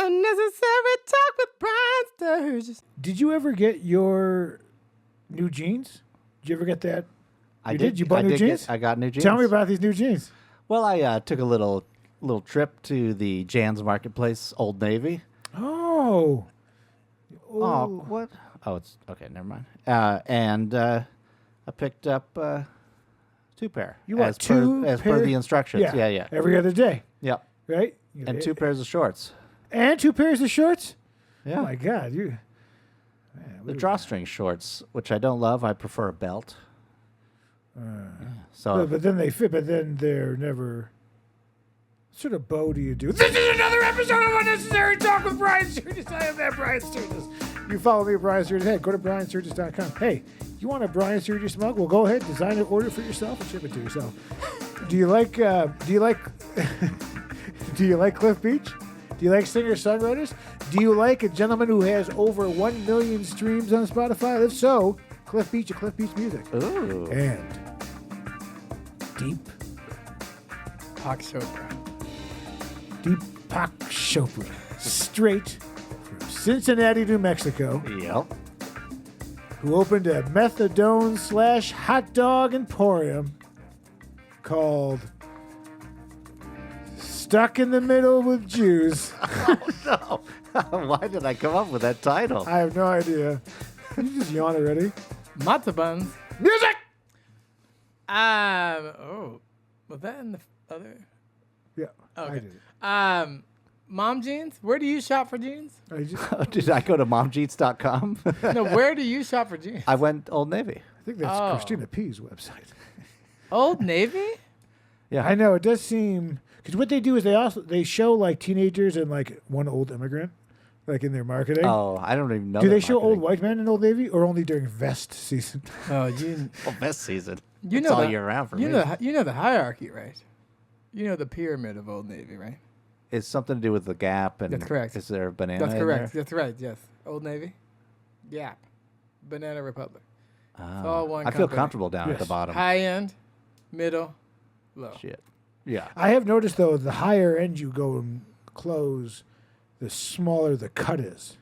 Unnecessary talk with Brian Sturges. Did you ever get your new jeans? Did you ever get that? I You did. You bought new jeans? I got new jeans. Tell me about these new jeans. Well, I took a little trip to the Jan's Marketplace, Old Navy. Oh. Oh, what? Oh, it's okay. Never mind. And I picked up 2 pair. You want as two per pair? the instructions. Yeah. Every other day, Yep. right? And 2 pairs of shorts. And 2 pairs of shorts? Yeah. Oh, my God. The drawstring shorts, which I don't love. I prefer a belt. So, But then they fit, but then they're never... What sort of bow do you do? This is another episode of Unnecessary Talk with Brian Sturges. I am that Brian Sturges. You follow me at Brian Sturges. Hey, go to briansturges.com. Hey, you want a Brian Sturges mug? Well, go ahead, design it, order it for yourself, and ship it to yourself. Do you like do you like Cliff Beach? Do you like singer-songwriters? Do you like a gentleman who has over 1 million streams on Spotify? If so, Cliff Beach and Cliff Beach Music. ooh. And Deep Chopra. Deepak Chopra, straight from Cincinnati, New Mexico, Yep. who opened a methadone/hot dog emporium called Stuck in the Middle with Jews. No. Why did I come up with that title? I have no idea. You just yawn already. Matzo buns. Music! Was that in the other? Yeah, Okay. I did it. Mom jeans? Where do you shop for jeans? I Did I go to momjeans.com? No, where do you shop for jeans? I went Old Navy. think that's Oh. Christina P's website. Old Navy? Yeah. I know, it does seem... Because what they do is they show like teenagers and like one old immigrant, like in their marketing. Oh, I don't even know. Do their they show old marketing. white men in Old Navy or only during vest season? Oh, you Well, best season. you It's know all the, year round for you me. know the hierarchy, right? You know the pyramid of Old Navy, right? It's something to do with the Gap, and That's correct. Is there a banana? That's in correct. there? That's right. Yes. Old Navy, Gap, Banana Republic. Oh, all one I feel company. comfortable down at the Yes. bottom. High end, middle, low. Shit. Yeah. I have noticed, though, the higher end you go in clothes, the smaller the cut is.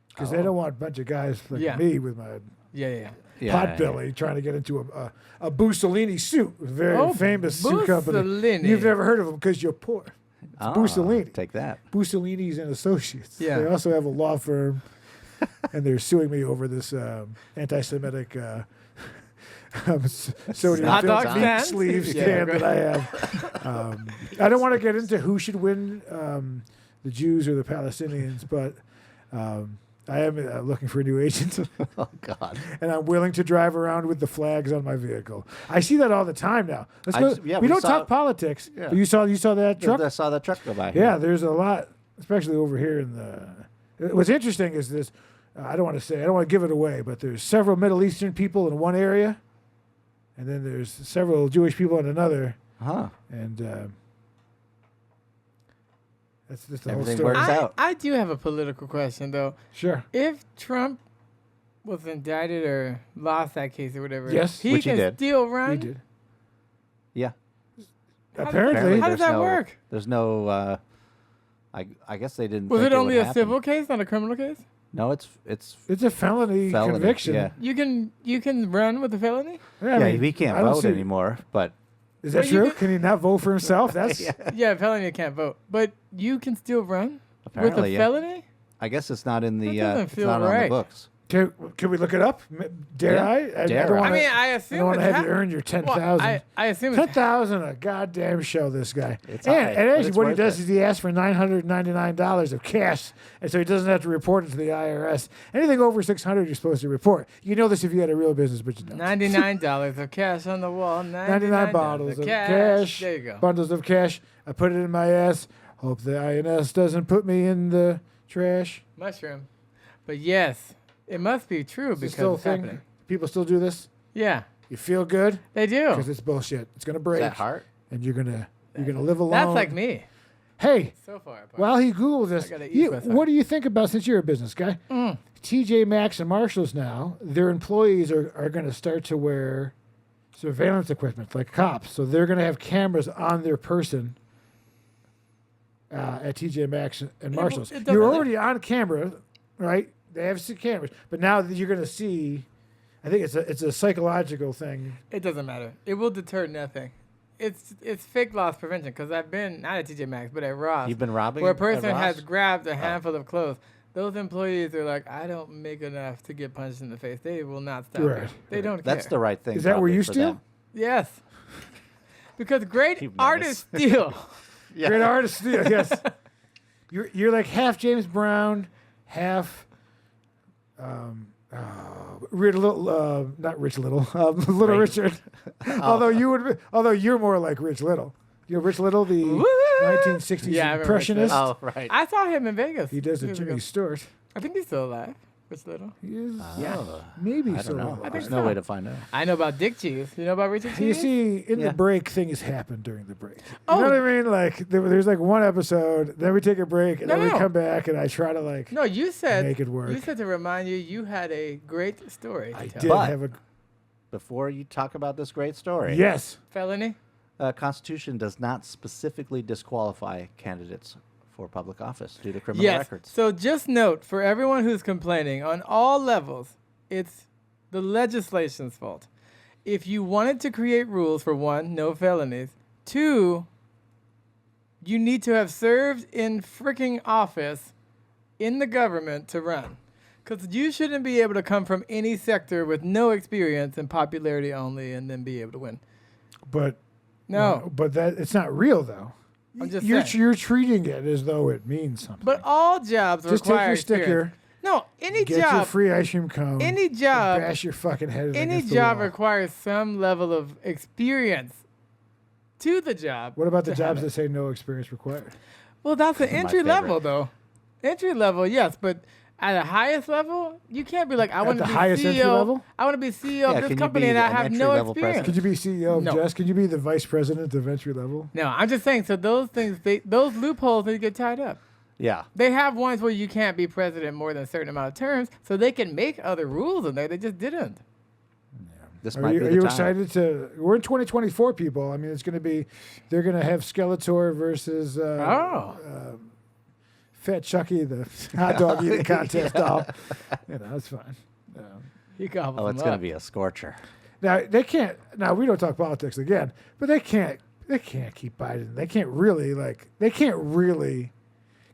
Because they don't want a bunch of guys like Yeah. me with my Yeah. pot belly trying to get into a Bussolini suit, a very Oh, famous suit company. Bussolini. You've never heard of them because you're poor. Oh, Bussolini. Take that. Bussolini's and Associates. Yeah. They also have a law firm, and they're suing me over this anti-Semitic sodium Hot dog filled stand? sleeves Yeah, can great. that I have. I don't want to get into who should win, the Jews or the Palestinians, but I am looking for a new agent, Oh God. and I'm willing to drive around with the flags on my vehicle. I see that all the time now. Let's I go. just- yeah, we we don't saw- talk politics. Yeah. But you saw that truck? I saw that truck go by. Yeah, there's a lot, especially over here in the. What's interesting is this. I don't want to give it away, but there's several Middle Eastern people in one area, and then there's several Jewish people in another, Huh. and that's just the Everything whole story. works out. I do have a political question though. Sure. If Trump was indicted or lost that case or whatever, Yes. he Which he can did. still He run. did. Yeah. Apparently. How does there's that no- work? There's no. I guess they didn't. Was think it only would a happen. civil case, not a criminal case? No, it's It's a felony conviction. Yeah. You can run with a felony? I Yeah, mean, he can't I don't vote see- anymore, but Is that Well, you true? could- Can he not vote for himself? That's Yeah, felony you can't vote, but you can still run apparently, with a yeah. felony. I guess it's not in the. That doesn't It's feel not on the right. books. Can we look it up? Dare Yeah. I? I Dare don't I. wanna, I mean, I I assume don't want to it's have you earn your 10,000. Well, I assume it's 10,000 a goddamn show, this guy. It's and high, and but actually, it's what he worth does it. is he asks for $999 of cash, and so he doesn't have to report it to the IRS. Anything over 600, you're supposed to report. You know this if you had a real business, but you don't. $99 of cash on the wall. 99 bottles of cash, There you go. bundles of cash. I put it in my ass. Hope the INS doesn't put me in the trash. Mushroom. But yes, it must be true Is this because still a it's thing? happening. People still do this. Yeah, You feel good they do. because it's bullshit. It's gonna break, Is that heart? and you're gonna live alone. That's like me. Hey, So far apart. while he Googled this, I gotta eat with what do you think about, since you're a business guy, TJ Maxx and Marshalls now, their employees are going to start to wear surveillance equipment like cops. So they're going to have cameras on their person at TJ Maxx and will- Marshalls. it doesn't- You're already on camera, right? They have cameras, but now that you're going to see, I think it's a psychological thing. It doesn't matter. It will deter nothing. It's fake loss prevention because I've been not at TJ Maxx but at Ross. You've been robbing where a at person has Ross? grabbed a handful of clothes. Those employees are like, I don't make enough to get punched in the face. They will not stop Right, you. They don't That's care. the right thing. Is that where probably you for steal? them. Yes. Because great You've artists steal. Yeah. Great artist, yeah, yes. You're like half James Brown, half Rich Little, not Rich Little, Little Right. Richard. Although you're more like Rich Little. You know Rich Little, the Woo! 1960s Yeah, I remember impressionist. Oh, right. I saw him in Vegas. He does the years Jimmy ago. Stewart. I think he's still alive. Rich Little. He is, Oh, maybe I so. don't know. I think There's so. no way to find out. I know about Dick Cheese. You know about Richard You Cheese? see, in Yeah. the break, things happen during the break. You Oh. know what I mean? Like, there's like one episode, then we take a break, and No, then we no. come back, and I try to like No, you said make it work. You said to remind you had a great story. To I tell. did But- have a Before you talk about this great story, yes. Felony? Constitution does not specifically disqualify candidates for public office due to criminal Yes. records. So just note for everyone who's complaining on all levels, it's the legislation's fault. If you wanted to create rules for one, no felonies. Two, you need to have served in freaking office in the government to run. Because you shouldn't be able to come from any sector with no experience and popularity only and then be able to win. But No. but that it's not real though. I'm just you're saying. you're treating it as though it means something. But all jobs just take require your experience. sticker, No, any get your job, free ice cream cone, any and job, bash your fucking head any against the job wall. requires some level of experience to the job. What about the to have jobs it. that say no experience required? Well, that's the My entry level, favorite. though. Entry level, yes, but at the highest level, you can't be like, I want the to be highest CEO. entry level? I want to be CEO Yeah, of can this you company, be and I an have no entry-level experience. Could you be CEO of No. Just? Could you be the vice president of entry level? No, I'm just saying. So those things, those loopholes, they get tied up. Yeah. They have ones where you can't be president more than a certain amount of terms, so they can make other rules in there. They just didn't. This Are might you, be are the you time. excited to? We're in 2024, people. I mean, it's going to be. They're going to have Skeletor versus Fat Chucky, the hot dog eating contest doll. You know, it's fine. He gobbles Oh, them it's going to up. be a scorcher. Now they can't. Now we don't talk politics again, but they can't. They can't keep Biden. They can't really like. They can't really.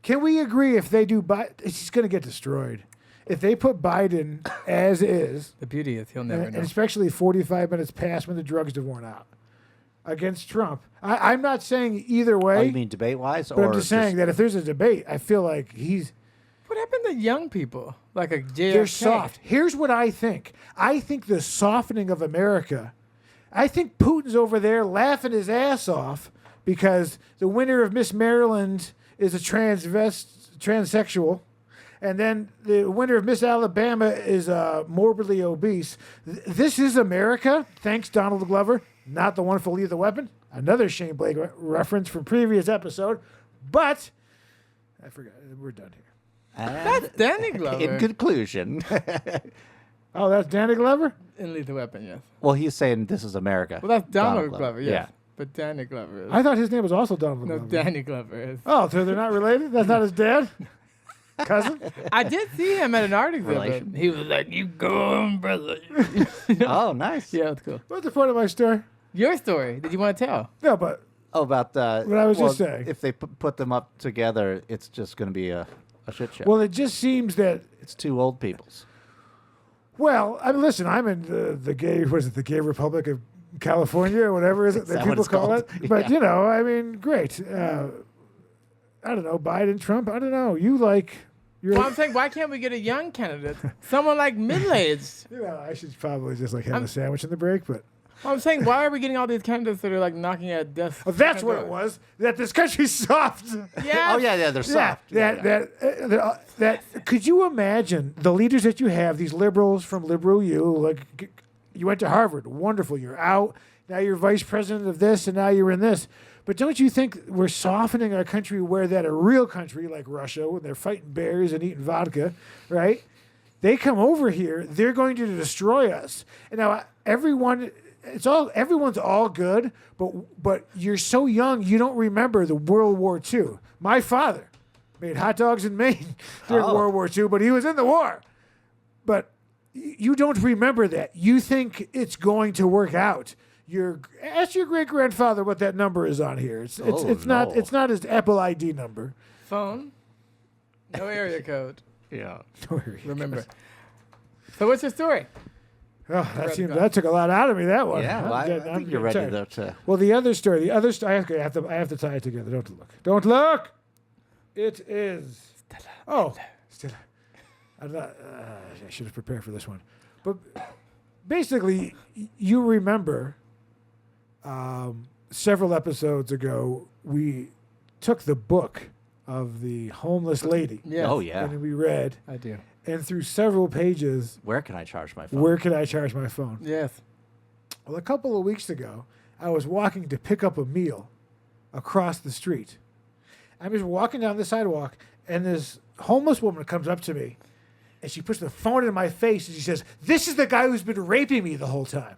Can we agree if they do? It's just going to get destroyed. If they put Biden as is, The beauty is he'll never and know. especially 45 minutes past when the drugs have worn out, against Trump. I'm not saying either way, Oh, you mean debate-wise? but I'm just saying that if there's a debate, I feel like What happened to young people? Like a JFK? they're soft. Here's what I think. I think the softening of America, I think Putin's over there laughing his ass off because the winner of Miss Maryland is a transsexual. And then the winner of Miss Alabama is morbidly obese. This is America, thanks Donald Glover, not the one for Lethal Weapon. Another Shane Blake reference from previous episode. But I forgot. We're done here. That's Danny Glover. In conclusion, Oh, that's Danny Glover? in Lethal Weapon, yes. well, he's saying this is America. Well, that's Donald Glover, yes. Yeah. But Danny Glover is. I thought his name was also Donald No, Glover. Danny Glover is. Oh, so they're not related? That's not his dad? Cousin? I did see him at an art exhibit. Relation. He was like, "You go on, brother." Oh, nice. Yeah, that's cool. What's the point of my story? Your story. Did you want to tell? No, but Oh, about the. What I was well, just saying. If they put them up together, it's just going to be a shit show. well, it just seems that it's two old peoples. well, I mean, listen, I'm in the gay, what is it, the Gay Republic of California or whatever is it Is that that what people it's call called? it? But, Yeah. you know, I mean, great. I don't know, Biden, Trump, I don't know. You're, Well, I'm saying, why can't we get a young candidate? Someone like middle-aged. you know, I should probably just like have I'm- a sandwich in the break, but Well, I'm saying, why are we getting all these candidates that are like knocking at desks? oh, that's what it was. That this country's soft. Yeah. Oh, yeah, they're soft. That could you imagine the leaders that you have, these liberals from Liberal U, like you went to Harvard, wonderful, you're out, now you're vice president of this, and now you're in this. But don't you think we're softening our country where that a real country like Russia, when they're fighting bears and eating vodka, right? They come over here, they're going to destroy us. And now everyone, everyone's all good, but you're so young you don't remember the World War II. My father made hot dogs in Maine during World War II, but he was in the war. But you don't remember that. You think it's going to work out. Ask your great grandfather what that number is on here. It's not his Apple ID number. Phone. No area code. Yeah. Remember. So what's your story? Oh, that took a lot out of me. That one. Yeah, I think you're ready though. Well, the other story. I have to tie it together. Don't look. Don't look. It is. Stella. I'm not. I should have prepared for this one. But basically, you remember several episodes ago, we took the book of the homeless lady. Yes. Oh, yeah. And we read. I do. And through several pages. Where can I charge my phone? Where can I charge my phone? Yes. Well, a couple of weeks ago, I was walking to pick up a meal across the street. I'm just walking down the sidewalk, and this homeless woman comes up to me, and she puts the phone in my face, and she says, "This is the guy who's been raping me the whole time."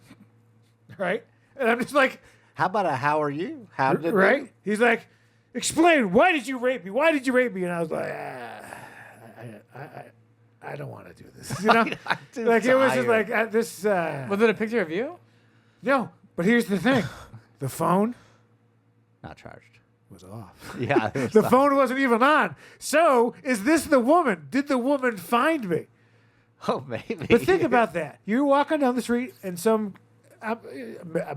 Right? And I'm just like... How about how are you? How did Right? You? He's like, "Explain, why did you rape me? Why did you rape me?" And I was like, I don't want to do this. You know? Like, it was just like, this... Was it a picture of you? No, but here's the thing. The phone Not charged. was off. Yeah. The phone wasn't even on. So, is this the woman? Did the woman find me? Oh, maybe. But think about that. You're walking down the street and some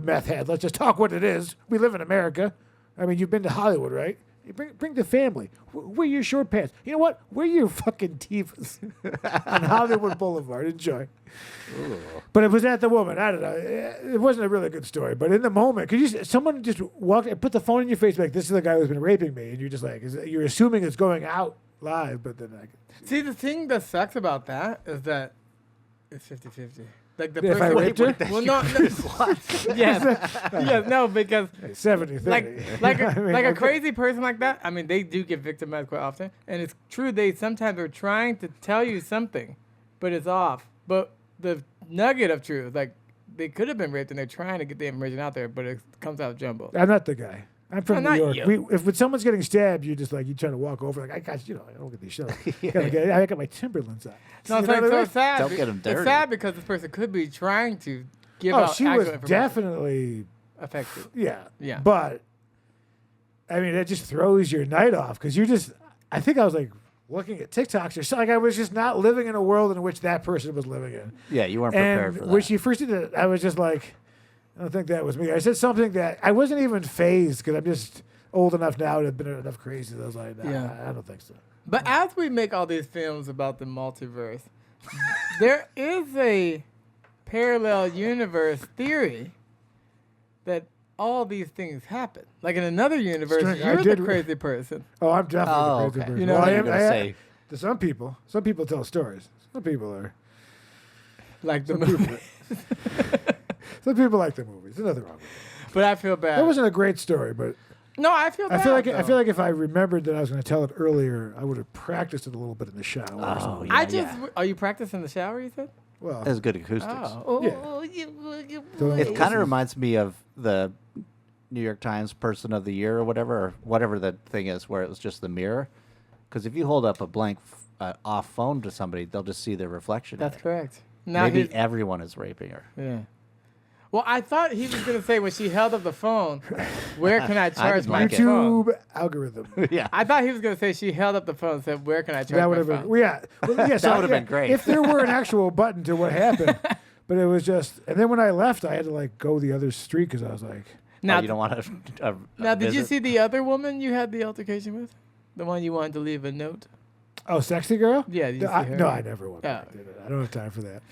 meth head, let's just talk what it is. We live in America. I mean, you've been to Hollywood, right? You bring the family. Wear your short pants. You know what? Wear your fucking Tevas on Hollywood Boulevard. Enjoy. Ooh. But it was at the woman. I don't know. It wasn't a really good story. But in the moment, someone just walked and put the phone in your face like, "This is the guy who's been raping me," and you're just like, you're assuming it's going out live, but then See, the thing that sucks about that is that it's 50-50. Like the if person I raped her? Well, no. yes, no, because 70-30. like I mean, a crazy person like that. I mean, they do get victimized quite often, and it's true. They sometimes are trying to tell you something, but it's off. But the nugget of truth, like they could have been raped, and they're trying to get the information out there, but it comes out jumbled. I'm not the guy. I'm from No, New not York. If when someone's getting stabbed, you're just like, you're trying to walk over. Like, I got, I don't get these shit. I got my Timberlands on. No, it's like so sad. Don't get them dirty. It's sad because this person could be trying to give Oh, out she actual was information. definitely affected. Yeah. But I mean, it just throws your night off because you're just. I think I was like looking at TikToks or something. Like I was just not living in a world in which that person was living in. Yeah, you weren't prepared for that. When she first did it, I was just like, I don't think that was me. I said something that I wasn't even phased because I'm just old enough now to have been enough crazy that I was like, nah, I don't think so. But as we make all these films about the multiverse, there is a parallel universe theory that all these things happen. Like in another universe, you're the crazy person. Oh, I'm definitely the crazy person. You know, well, what you're gonna say. To some people tell stories. Some people are like the movie. Some people like the movies. There's nothing wrong with it. But I feel bad. That wasn't a great story, but no, I feel bad. I feel like if I remembered that I was going to tell it earlier, I would have practiced it a little bit in the shower. Or something. Yeah, Are you practicing in the shower? You said. Well, That's good acoustics. It kind of reminds me of the New York Times Person of the Year or whatever the thing is, where it was just the mirror. Because if you hold up a blank off phone to somebody, they'll just see their reflection. That's correct. Now maybe everyone is raping her. Yeah. Well, I thought he was going to say when she held up the phone, where can I charge my phone? YouTube algorithm. Yeah. I thought he was going to say she held up the phone and said, where can I charge my phone? Well, yeah, that would have been great. If there were an actual button to what happened. But it was just, and then when I left, I had to like go the other street because I was like. Now you don't want to. Now, did you see the other woman you had the altercation with? The one you wanted to leave a note? Oh, sexy girl? Yeah, did you see her? No, I never went back. I don't have time for that.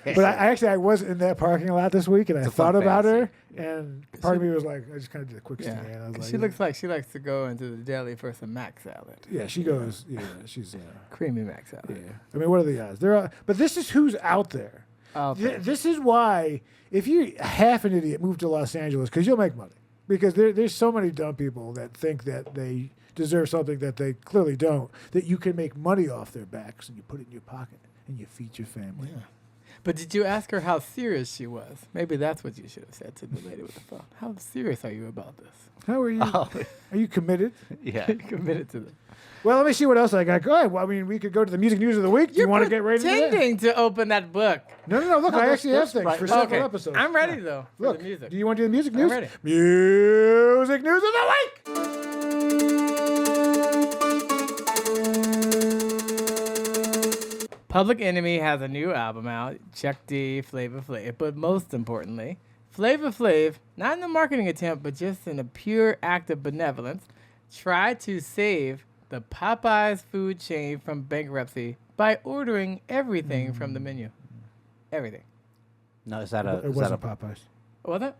But I was in that parking lot this week, and I thought about her, and part of me was like, I just kind of did a quick scan. I was like, she looks like she likes to go into the deli for some Mac salad. Yeah, she goes. Yeah, she's creamy Mac salad. Yeah, I mean, what are the odds? But this is who's out there. Okay. This is why, if you're half an idiot, move to Los Angeles because you'll make money. Because there's so many dumb people that think that they deserve something that they clearly don't, that you can make money off their backs and you put it in your pocket and you feed your family. Yeah. But did you ask her how serious she was? Maybe that's what you should have said to the lady with the phone. How serious are you about this? How are you? Oh, Are you committed? yeah. Committed to this. Well, let me see what else I got. Go ahead. Well, I mean, we could go to the music news of the week. Do you want to get right into that? pretending to open that book. No. Look, I actually have that's things right. for several Okay, episodes. I'm ready though for Look, the music. do you want to do the music I'm news? ready. Music news of the week. Public Enemy has a new album out, Chuck D, Flavor Flav, but most importantly, Flavor Flav, not in a marketing attempt, but just in a pure act of benevolence, tried to save the Popeyes food chain from bankruptcy by ordering everything from the menu. Everything. No, is that It wasn't Popeyes. What was that?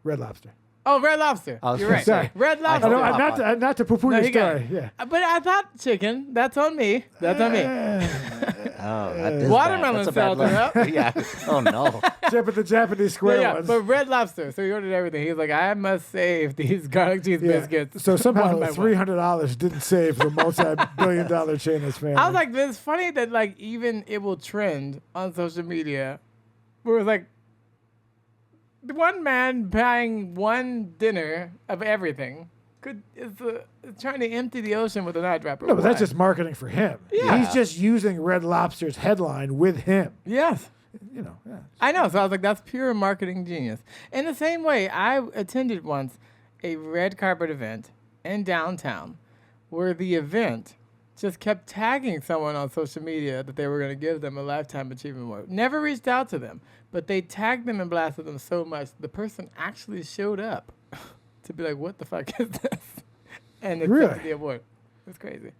Red Lobster. Oh, Red Lobster. I was You're gonna right. say, Red I Lobster. don't, not to poo-poo No, your he got story. it. Yeah. But I thought chicken. That's on me. That's on me. Oh, that is Watermelon bad. That's a bad salad, look. Yeah. Oh no. Except at the Japanese square Yeah, ones. but Red Lobster. So he ordered everything. He was like, I must save these garlic cheese biscuits. So somehow one by one. $300 didn't save the multi-billion-dollar chain that's family. I was like, it's funny that like even it will trend on social media. Where it's like the one man buying one dinner of everything is trying to empty the ocean with an eyedropper. no, but that's Why? just marketing for him. Yeah. He's just using Red Lobster's headline with him. Yes. You know. Yeah. I know. So I was like, that's pure marketing genius. In the same way, I attended once a red carpet event in downtown where the event just kept tagging someone on social media that they were going to give them a lifetime achievement award. Never reached out to them, but they tagged them and blasted them so much the person actually showed up to be like, what the fuck is this? And accepted Really? the award. It's crazy.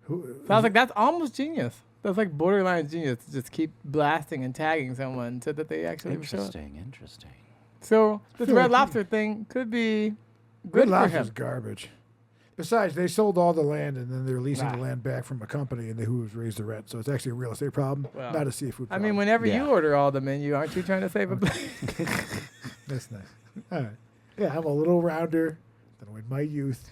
Who, So I was like, that's almost genius. That's like borderline genius to just keep blasting and tagging someone so that they actually show up. Interesting. So this feel Red like Lobster thing could be Red good for Lobster's him. garbage. Besides, they sold all the land and then they're leasing Nah. the land back from a company and who has raised the rent. So it's actually a real estate problem, Well, not a seafood I problem. mean, whenever Yeah. you order all the menu, aren't you trying to save a plate? That's nice. All right. Yeah, I'm a little rounder than in my youth.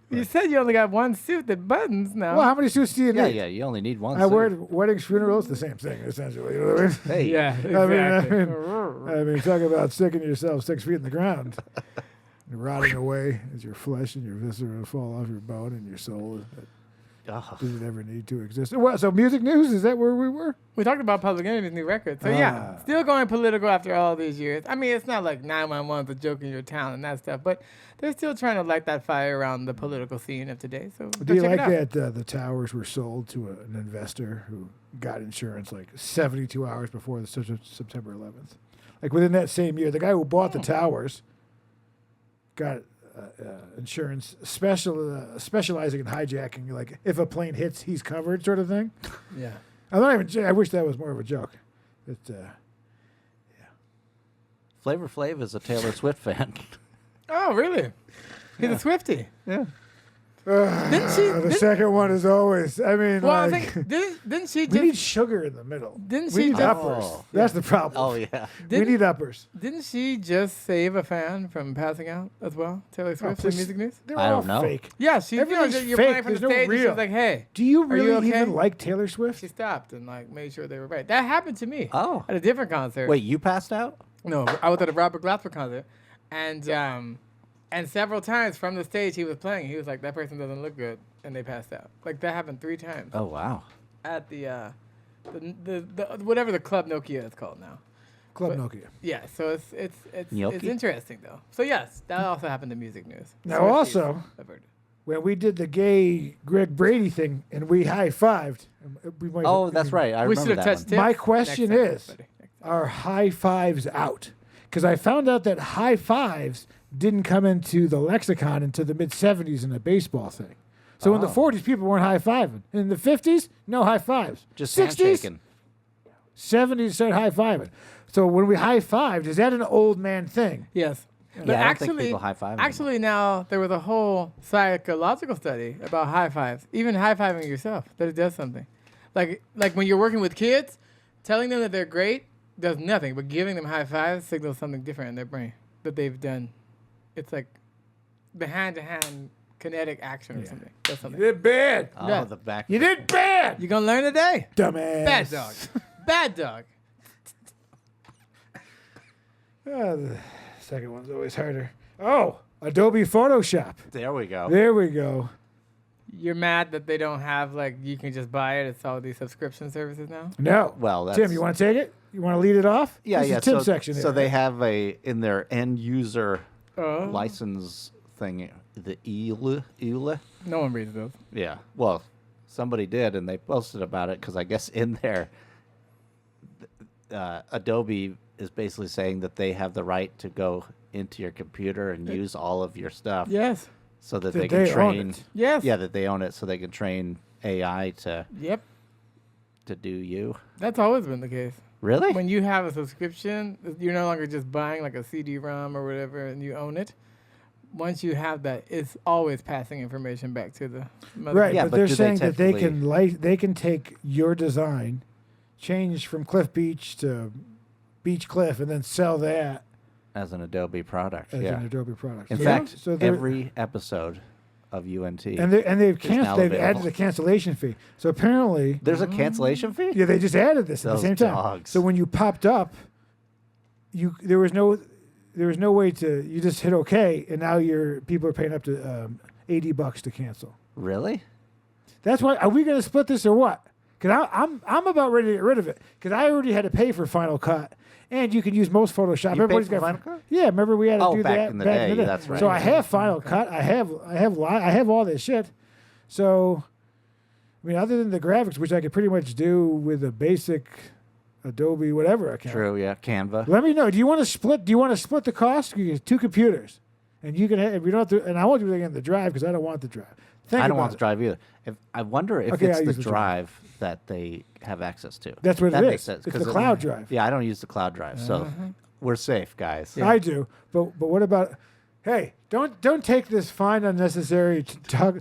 You said you only got one suit that buttons now. Well, how many suits do you Yeah, need? yeah. You only need one. I suit. wear weddings, funerals, the same thing, essentially. You know what I mean? Hey. Yeah, I exactly. mean, talk about sticking yourself 6 feet in the ground. And rotting away as your flesh and your viscera fall off your bone and your soul Oh. didn't ever need to exist. Well, so music news, is that where we were? We talked about Public Enemy's new record. So yeah, Ah. still going political after all these years. I mean, it's not like 911's a joke in your town and that stuff, but they're still trying to light that fire around the political scene of today. So Do go you check like it out. that the towers were sold to an investor who got insurance like 72 hours before the September 11th? Like within that same year, the guy who bought the towers got insurance specializing in hijacking. Like if a plane hits, he's covered, sort of thing. Yeah. I'm not even. I wish that was more of a joke. It, Flavor Flav is a Taylor Swift fan. Oh, really? He's a Swiftie. Yeah. Didn't she? the second one is always. I mean, Well, I like, think didn't she we need just sugar in the middle. Didn't we she need just- uppers. Oh. That's the problem. Oh yeah. we didn't, need uppers. didn't she just save a fan from passing out as well? Taylor Swift in please. music news. They're I all don't know. fake. Yeah, she. Everything's you're fake. playing from the There's no stage. And she real. was like, "Hey." Do you Are you really okay? even like Taylor Swift? She stopped and like made sure they were right. That happened to me Oh. at a different concert. Wait, you passed out? No, I was at a Robert Glasper concert, and several times from the stage he was playing, he was like, "That person doesn't look good," and they passed out. Like that happened 3 times Oh wow. at the whatever the Club Nokia is called now. Club but- Nokia. Yeah, so it's Gnocchi? interesting though. So yes, that also happened to music news. Now Swifties, also- I've heard it. When we did the gay Greg Brady thing and we high-fived. We might Oh, that's right. I We remember should have that touched one. tips. My question Next time, is- everybody. Next time. Are high fives out? Because I found out that high fives didn't come into the lexicon until the mid-'70s in a baseball thing. So in the Oh. 40s, people weren't high-fiving. In the 50s, no high fives. Just 60s, handshaking. 70s started high-fiving. So when we high-fived, is that an old man thing? Yes. But Yeah, I don't actually, think people high five. actually now there was a whole psychological study about high fives, even high fiving yourself, that it does something. Like when you're working with kids, telling them that they're great does nothing, but giving them high fives signals something different in their brain that they've done. It's like the hand-to-hand kinetic action or something. Does something. You did bad. Oh, Yeah. the back. You did bad. You're gonna learn today. Dumbass. Bad dog. Bad dog. The second one's always harder. Oh, Adobe Photoshop. There we go. There we go. You're mad that they don't have, like, you can just buy it. It's all these subscription services now? No. Well, that's Tim, you want to take it? You want to lead it off? Yeah, This yeah. is Tim's So, section. so here, they right? have in their end user Oh. license thing, the EULA. No one reads those. Yeah. Well, somebody did, and they posted about it because I guess in there, Adobe is basically saying that they have the right to go into your computer and use all of your stuff. Yes. So that That they can they own train. it. Yes. Yeah, that they own it, so they can train AI to Yep. do you. That's always been the case. Really? When you have a subscription, you're no longer just buying like a CD-ROM or whatever, and you own it. Once you have that, it's always passing information back to the mother. Right, Yeah, but but they're do they saying that they technically- can they can take your design, change from Cliff Beach to Beach Cliff, and then sell that As an Adobe product. as yeah. an Adobe product. In So- fact, so they're- every episode of UNT. and they've now they've added available. the cancellation fee. So apparently, There's a cancellation fee? yeah, they just added this at the Those same time. dogs. So when you popped up, there was no way to you just hit OK, and now people are paying up to $80 to cancel. Really? That's why. Are we going to split this or what? Because I'm about ready to get rid of it. Because I already had to pay for Final Cut, and you can use most Photoshop. You paid Everybody's for got Final Cut? Yeah, remember we had to Oh, do back that in the day, that's right. So I have Final Cut. I have all this shit. So, I mean, other than the graphics, which I could pretty much do with a basic Adobe whatever account. True, yeah. Canva. Let me know. Do you want to split? Do you want to split the cost? You get 2 computers, and you can. We don't have to. And I won't do anything in the drive because I don't want the drive. I don't want the drive either. I wonder if Okay, it's I'll the use the drive. drive that they have access to. That's what that it makes is. sense. It's 'cause the cloud drive. Yeah, I don't use the cloud drive, so we're safe, guys. Yeah. I do, but what about? Hey, don't take this fine unnecessary talk.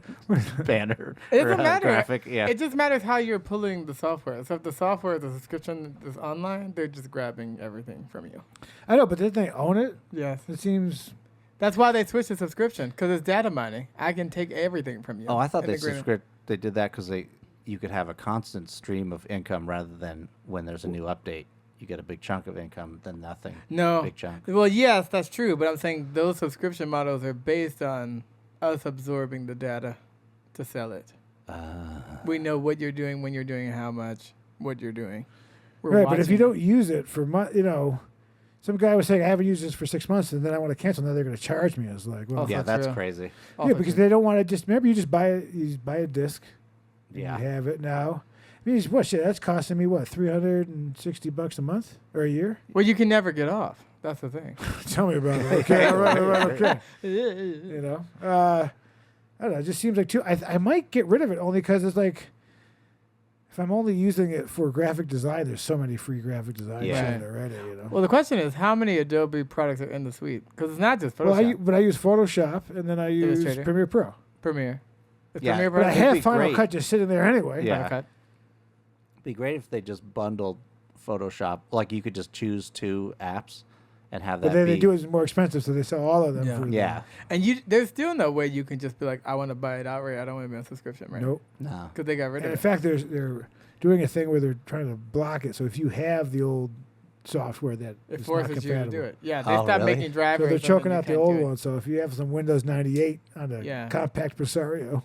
Banner. It or, doesn't matter. Graphic, yeah. It just matters how you're pulling the software. So if the software, the subscription is online, they're just grabbing everything from you. I know, but didn't they own it? Yes. It seems. That's why they switched to subscription, because it's data mining. I can take everything from you. Oh, I thought in agreement. they did that because you could have a constant stream of income rather than when there's a new update, you get a big chunk of income, then nothing. No. Big chunk. Well, yes, that's true, but I'm saying those subscription models are based on us absorbing the data to sell it. We know what you're doing, when you're doing it, how much, what you're doing. We're Right, but if you watching. don't use it for some guy was saying I haven't used this for 6 months, and then I want to cancel. Now they're going to charge me. I was like, well, Also Yeah, that's true. crazy. yeah, Also because true. they don't want to just remember you just buy a disc. And Yeah. you have it now. I mean, what shit? That's costing me what $360 a month or a year? Well, you can never get off. That's the thing. Tell me about it. Okay, all right, okay. You know, I don't know. It just seems like too. I might get rid of it only because it's like, if I'm only using it for graphic design, there's so many free graphic design Yeah. shit already. You know. Well, the question is, how many Adobe products are in the suite? Because it's not just Well, Photoshop, but I use Photoshop and then I use Illustrator. Premiere Pro. Premiere. Is Yeah, Premiere But I It'd have be Final great. Cut just sitting there anyway. Yeah. Final Cut. It'd be great if they just bundled Photoshop. Like you could just choose 2 apps and have that But then be. they do it more expensive, so they sell all of them. Yeah. For Yeah. And there's still no way you can just be like, I want to buy it outright. I don't want to be on subscription, right? Nope. No. Because they got rid And of in it. fact, they're doing a thing where they're trying to block it. So if you have the old software that It is not forces you to compatible. do it. Yeah, they Oh, stopped really? making So drivers. they're and then choking you out the can't old do it. one. So if you have some Windows 98 on a Yeah. compact Presario,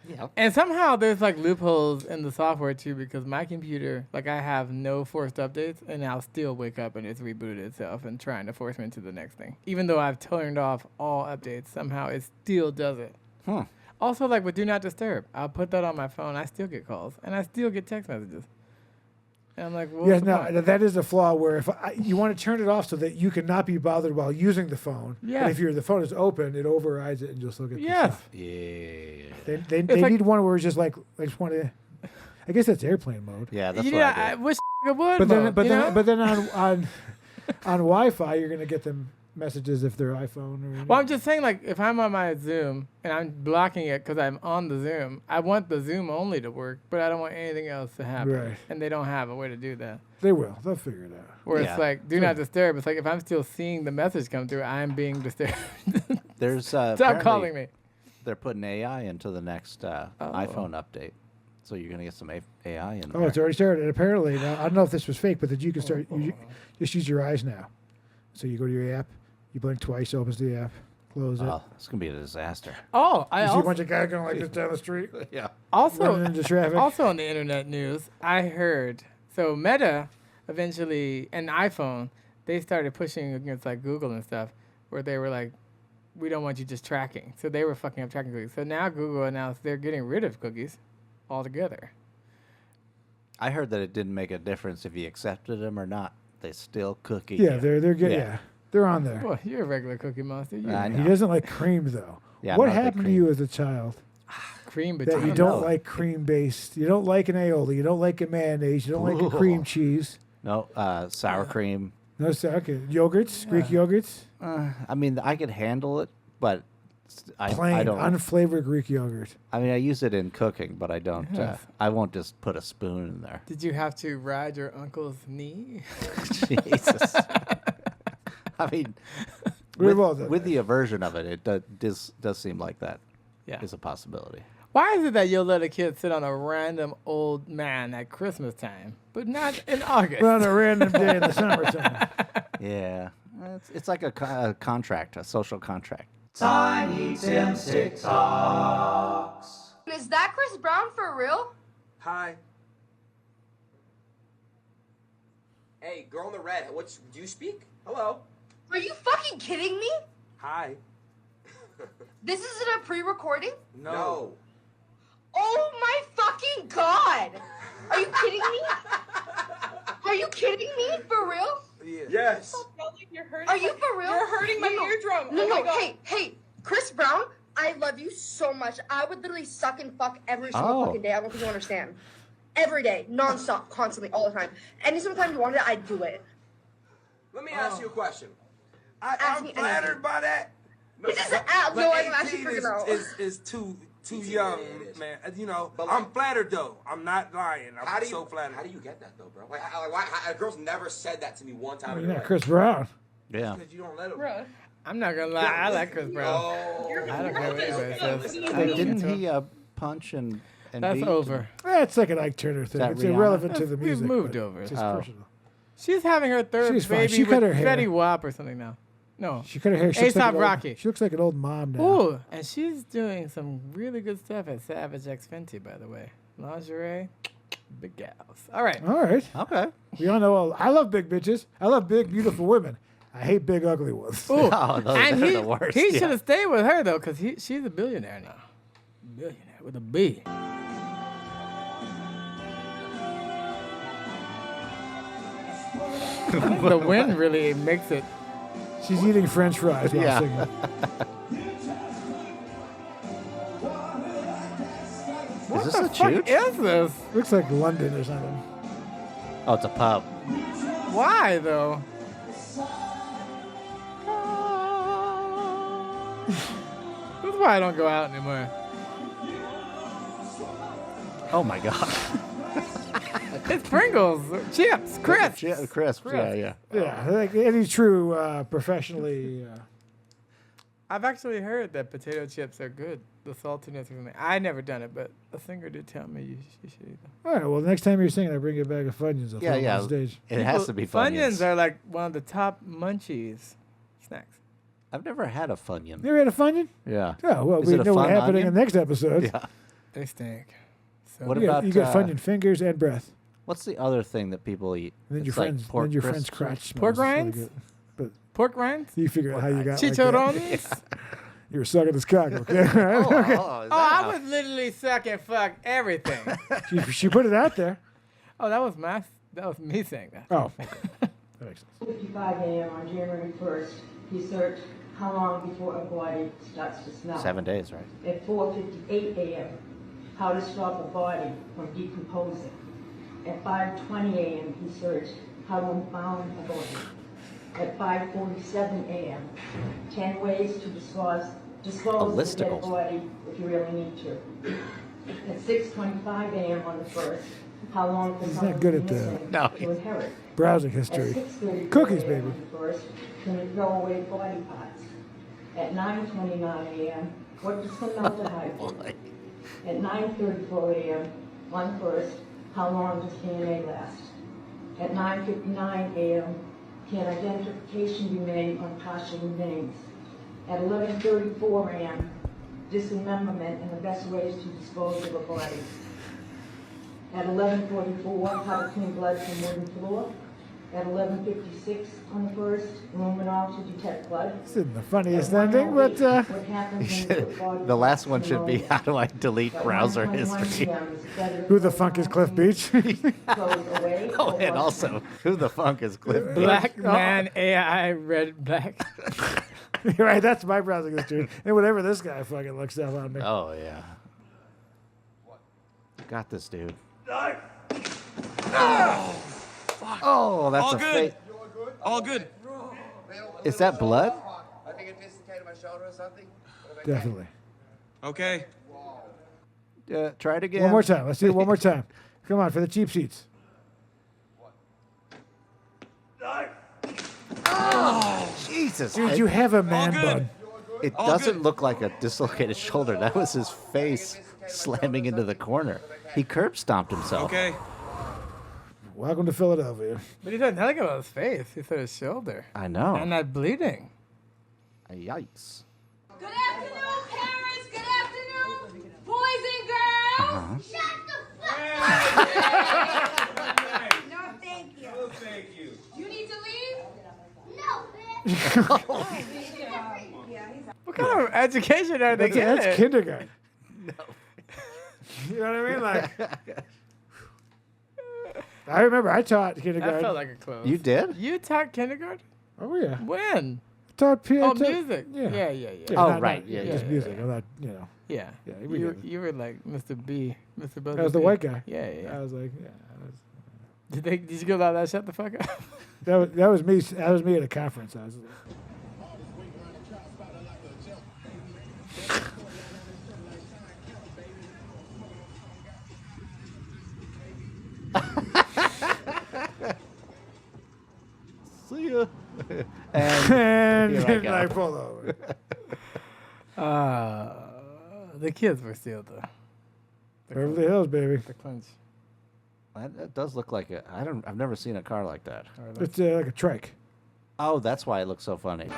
Yeah. And somehow there's like loopholes in the software too, because my computer, like I have no forced updates, and I'll still wake up and it's rebooted itself and trying to force me into the next thing. Even though I've turned off all updates, somehow it still does it. Also, like with Do Not Disturb, I'll put that on my phone. I still get calls and I still get text messages. And I'm like, what's yeah, the no, point? that is a flaw. Where if you want to turn it off so that you cannot be bothered while using the phone. Yeah. But if the phone is open, it overrides it and just look at the Yes. stuff. Yeah. They like- need one where it's just like I just want to. I guess that's airplane mode. Yeah, that's yeah, what I I do. wish it would. But then, mode, but you then, know? but then on Wi-Fi, you're gonna get them messages if they're iPhone or. Well, I'm just saying, like, if I'm on my Zoom and I'm blocking it because I'm on the Zoom, I want the Zoom only to work, but I don't want anything else to happen. Right. And they don't have a way to do that. They will. They'll figure it out. Where Yeah. it's like, do not disturb. It's like, if I'm still seeing the message come through, I'm being disturbed. There's Stop apparently calling me. They're putting AI into the next iPhone update. So you're gonna get some AI in Oh, there. it's already started. Apparently, now, I don't know if this was fake, but that you can start. You just use your eyes now. So you go to your app, you blink twice, opens the app, close it. Oh, it's gonna be a disaster. Oh, I You see a also, bunch of guys going like this down the street, Yeah. running into traffic. also on the internet news, I heard. So Meta eventually, and iPhone, they started pushing against like Google and stuff, where they were like, we don't want you just tracking. So they were fucking up tracking cookies. So now Google announced they're getting rid of cookies altogether. I heard that it didn't make a difference if you accepted them or not. They still cookie. Yeah, you. they're good. Yeah. Yeah, they're on there. Well, you're a regular cookie monster. You I know. He know. doesn't like cream though. Yeah, I'm What not a big happened to cream. you as a child Cream, but that you don't don't know. like cream based? You don't like an aioli. You don't like a mayonnaise. You don't like a cream cheese. No, sour cream. No, okay. Yogurts, Greek yogurts, I mean, I could handle it, but I plain don't. unflavored Greek yogurt. I mean, I use it in cooking, but I don't. Yes. I won't just put a spoon in there. Did you have to ride your uncle's knee? Jesus. I mean, We've all done with that. the aversion of it, it does seem like that Yeah. is a possibility. Why is it that you'll let a kid sit on a random old man at Christmas time, but not in August? But on a random day in the summertime. Yeah, it's like a contract, a social contract. Tiny Tim's TikToks. Is that Chris Brown for real? Hi. Hey, girl in the red. Do you speak? Hello. Are you fucking kidding me? Hi. This isn't a pre-recording? No. Oh my fucking god! Are you kidding me? Are you kidding me? For real? Yeah. Yes. Are you for real? You're hurting my eardrum. No, Oh my no, God. hey, Chris Brown, I love you so much. I would literally suck and fuck every single Oh. fucking day. I don't think you understand. Every day, nonstop, constantly, all the time. Any single time you wanted it, I'd do it. Let me ask you a question. Ask I'm me flattered anything. by that. It's just an app. But No, I'm actually 18 freaking out. is too 18, young, it is. man. You know, But I'm like- flattered though. I'm not lying. How I'm do you, so flattered. How do you get that though, bro? Like, why, girls never said that to me one time. in You're their not life. Chris Brown. Yeah. Because you don't let them. Bruh. I'm not gonna lie, I like Chris Brown. Oh. I don't care what anybody says. I Hey, don't didn't care. he punch and That's beat? over. That's like an Ike Turner thing. that It's Rihanna? irrelevant to the We've music. moved but over. It's just Oh. personal. She's having her third She's fine. baby She cut with her hair. Fetty Wap or something now. No. She cut her hair. She looks like A$AP an old- Rocky. She looks like an old mom now. Ooh, and she's doing some really good stuff at Savage X Fenty, by the way. Lingerie, big gals. All right. All right. Okay. We all know. I love big bitches. I love big, beautiful women. I hate big, ugly ones. Ooh, Oh, those and are he, the worst, he yeah. should have stayed with her though, cause she's a billionaire now. Billionaire with a B. The wind really makes it. She's eating French fries while Yeah. singing. Is this What a the fuck chooch? is this? Looks like London or something. Oh, it's a pub. Why though? This is why I don't go out anymore. Oh my god. It's Pringles, chips, crisps. Crisp. Yeah, yeah. Yeah, like any true professionally. I've actually heard that potato chips are good. The saltiness of them. I never done it, but a singer did tell me you should eat them. All right. Well, next time you're singing, I bring you a bag of Funyuns. I'll throw Yeah, 'em yeah. on stage. It has to be Funyuns. Funyuns are like one of the top munchies snacks. I've never had a Funyun. You ever had a Funyun? Yeah. Oh, well, Is we it a know what's fun happening in onion? the next episode. Yeah. They stink. So What You about get Funyun fingers and breath. what's the other thing that people eat? And then It's your like friends, pork then your crisps friend's or- crotch smells. Pork It's really rinds? good. But pork rinds, you figure out how you got like that. chicharrones. You were sucking his cock, okay? Oh, is Oh, that I how- would literally suck and fuck everything. she put it out there. Oh, that was me saying that. Oh, okay. That makes sense. 55 a.m. on January 1st, he searched how long before a body starts to smell. 7 days, right? At 4:58 a.m., how to stop a body from decomposing. At 5:20 a.m., he searched how to impound a body. At 5:47 a.m., 10 ways to dispose of a dead listicles. body if you really need to. At 6:25 a.m. on the 1st, how long can He's someone not good be at the- missing No, to inherit? Browsing At history. 6:30 Cookies, a.m. baby. on the 1st, can you throw away body parts? At 9:29 a.m., what does formaldehyde do? At 9:34 a.m., On the 1st, how long does DNA last? At 9:59 a.m., can identification be made on partial remains? At 11:34 a.m., dismemberment and the best ways to dispose of a body. At 11:44, how to clean blood from wooden floor. At 11:56 on the 1st, luminol to detect blood. This isn't the funniest ending, but What happens when the body The last one is should be, removed? how do I delete At browser 1:21 history? p.m. is better who the to fuck is go Cliff home Beach? clothes away Oh, or and wash also, them. who the fuck is Cliff Beach? Black man, AI, red, black. You're right, that's my browsing history. And whatever this guy fucking looks up on me. Oh, yeah. Got this, dude. Oh, that's All a good. fake. All good. Is that blood? I think it dislocated my shoulder or something. Definitely. Okay. Try it again. One more time. Let's do it one more time. Come on, for the cheap seats. Jesus. Dude, you have a man good. bun. It all doesn't good. look like a dislocated shoulder. That was his face slamming into the corner. He curb stomped himself. Okay. Welcome to Philadelphia. But he said nothing about his face. He said his shoulder. I know. And that bleeding. Yikes. Good afternoon, parents. Good afternoon, boys and girls. Shut the fuck up. No, thank you. Oh, thank you. You need to leave? No, bitch. What kind of education are they That's getting? kindergarten. No. You know what I mean? Like, I remember I taught kindergarten. That felt like a close. You did? You taught kindergarten? Oh, yeah. When? Taught piano. Oh, music. Yeah. Yeah. Oh, right. Yeah, Just yeah, music. I'm not, you know. Yeah. Yeah, we get it. You were like Mr. B. Mr. Buzzer I was the B. white guy. Yeah. I was like, yeah. Did you go out that shut the fuck up? That was me. That was me at a conference. I was. See ya. And And Here I then go. I pulled over. The kids were still the Beverly Hills, baby. the clinch. that does look like a. I've never seen a car like that. It's like a trike. Oh, that's why it looks so funny.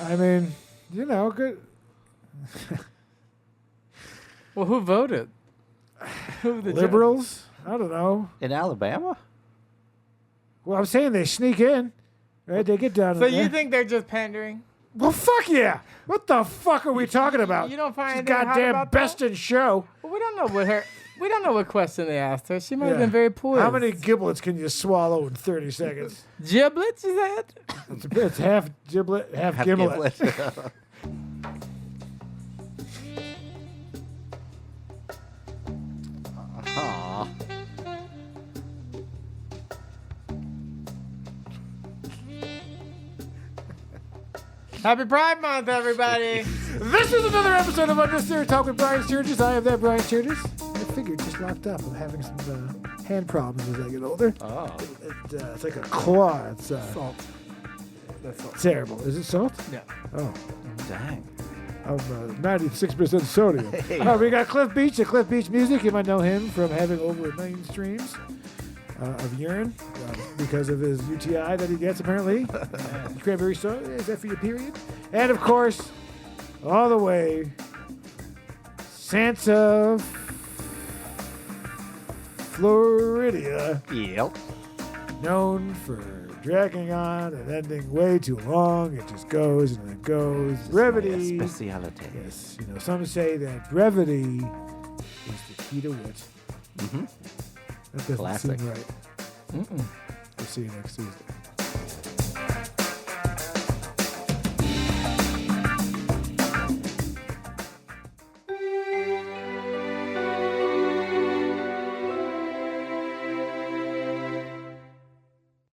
I mean, you know, good. Well, who voted? Who the Liberals? I don't know. In Alabama? Well, I'm saying they sneak in. Right? They get down So in you there. think they're just pandering? Well, fuck yeah. What the fuck are we talking about? You don't find She's anything hot goddamn about best that? in show. Well, we don't know what question they asked her. She might have Yeah. been very poised. How many giblets can you swallow in 30 seconds? giblets? You said? It's half giblet, half gimlet. Aw. Happy Pride Month, everybody! This is another episode of UnNecessary Talk with Brian Sturges. I am that Brian Sturges. I figured just locked up. I'm having some hand problems as I get older. Oh. It's like a claw. It's Salt. That's salt. terrible. Is it salt? Yeah. Oh. Dang. I'm 96% sodium. We got Cliff Beach at Cliff Beach Music. You might know him from having over 1 million streams of urine because of his UTI that he gets, apparently. Cranberry soda. Is that for your period? And, of course, all the way, Santa Florida, Yep. known for dragging on and ending way too long. It just goes and it goes. Brevity. Speciality. Yes, you know, some say that brevity is the key to wit. Mm-hmm. That doesn't Classic. seem right. We'll see you next Tuesday.